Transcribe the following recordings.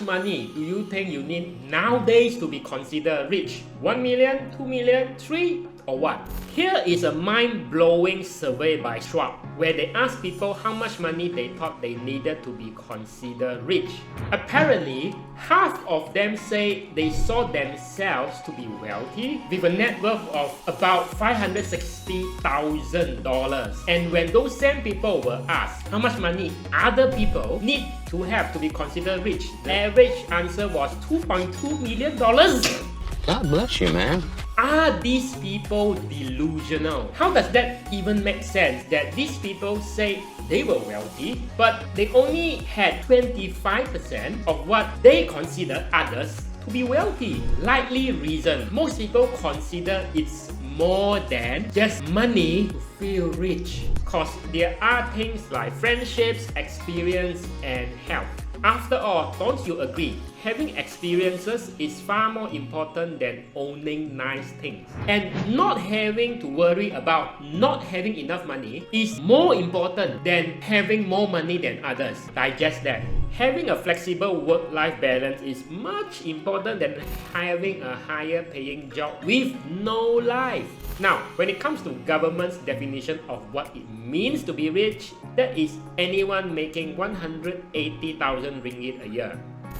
much money do you think you need nowadays to be considered rich? 1 million, 2 million, 3 or what? Here is a mind-blowing survey by Schwab where they asked people how much money they thought they needed to be considered rich. Apparently, half of them say they saw themselves to be wealthy with a net worth of about $560,000. And when those same people were asked how much money other people need to have to be considered rich, the average answer was $2.2 million. God bless you, man. Are these people delusional? How does that even make sense that these people say they were wealthy, but they only had 25% of what they consider others to be wealthy? Likely reason, most people consider it's more than just money to feel rich, cause there are things like friendships, experience, and health. After all, don't you agree? Having experiences is far more important than owning nice things. And not having to worry about not having enough money is more important than having more money than others. Digest that. Having a flexible work-life balance is much important than having a higher paying job with no life. Now, when it comes to government's definition of what it means to be rich, that is anyone making 180,000 ringgit a year.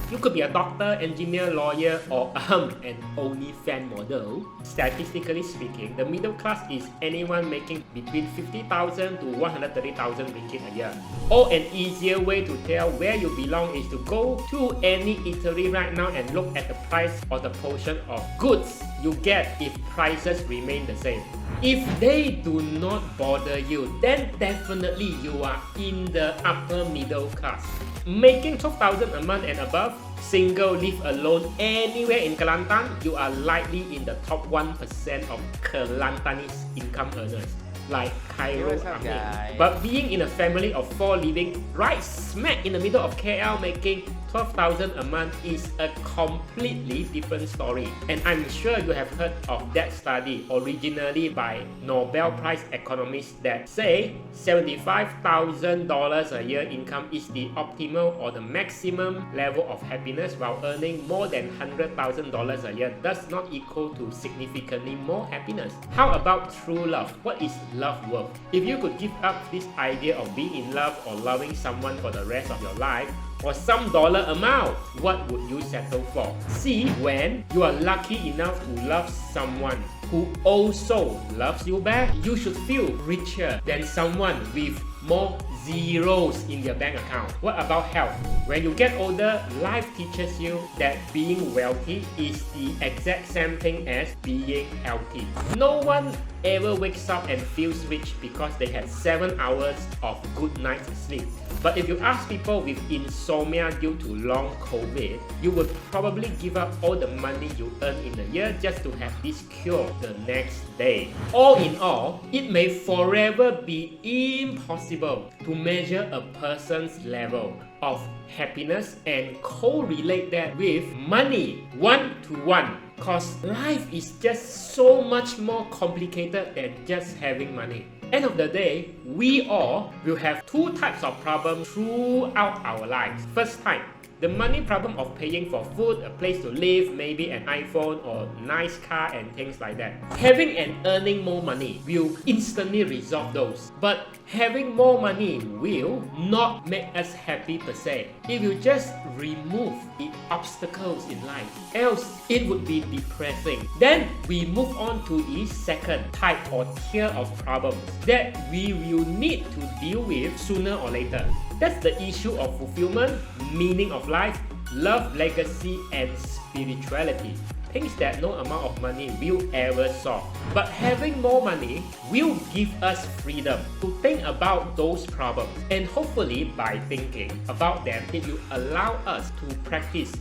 You could be a doctor, engineer, lawyer, or an OnlyFans model. Statistically speaking, the middle class is anyone making between 50,000 to 130,000 ringgit a year. Or an easier way to tell where you belong is to go to any eatery right now and look at the price or the portion of goods you get if prices remain the same. If they do not bother you, then definitely you are in the upper middle class. Making 12,000 a month and above, single, live alone anywhere in Kelantan, you are likely in the top 1% of Kelantanese income earners, like Cairo Amin. But being in a family of 4 living right smack in the middle of KL making 12,000 a month is a completely different story. And I'm sure you have heard of that study originally by Nobel Prize economists that say $75,000 a year income is the optimal or the maximum level of happiness, while earning more than $100,000 a year does not equal to significantly more happiness. How about true love? What is love worth? If you could give up this idea of being in love or loving someone for the rest of your life, for some dollar amount, what would you settle for? See, when you are lucky enough to love someone who also loves you back, you should feel richer than someone with more zeros in their bank account. What about health? When you get older, life teaches you that being wealthy is the exact same thing as being healthy. No one ever wakes up and feels rich because they had 7 hours of good night's sleep. But if you ask people with insomnia due to long COVID, you would probably give up all the money you earn in a year just to have this cure the next day. All in all, it may forever be impossible to measure a person's level of happiness and correlate that with money one-to-one. Cause life is just so much more complicated than just having money. End of the day, we all will have 2 types of problems throughout our lives. First type, the money problem of paying for food, a place to live, maybe an iPhone or nice car and things like that. Having and earning more money will instantly resolve those. But having more money will not make us happy per se. If you just remove the obstacles in life, else it would be depressing. Then we move on to the second type or tier of problems that we will need to deal with sooner or later. That's the issue of fulfillment, meaning of life, love, legacy, and spirituality. Things that no amount of money will ever solve. But having more money will give us freedom to think about those problems. And hopefully by thinking about them, it will allow us to practice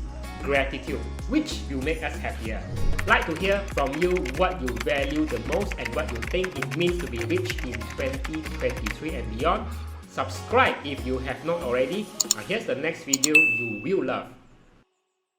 gratitude, which will make us happier. Like to hear from you what you value the most and what you think it means to be rich in 2023 and beyond. Subscribe if you have not already. Here's the next video you will love.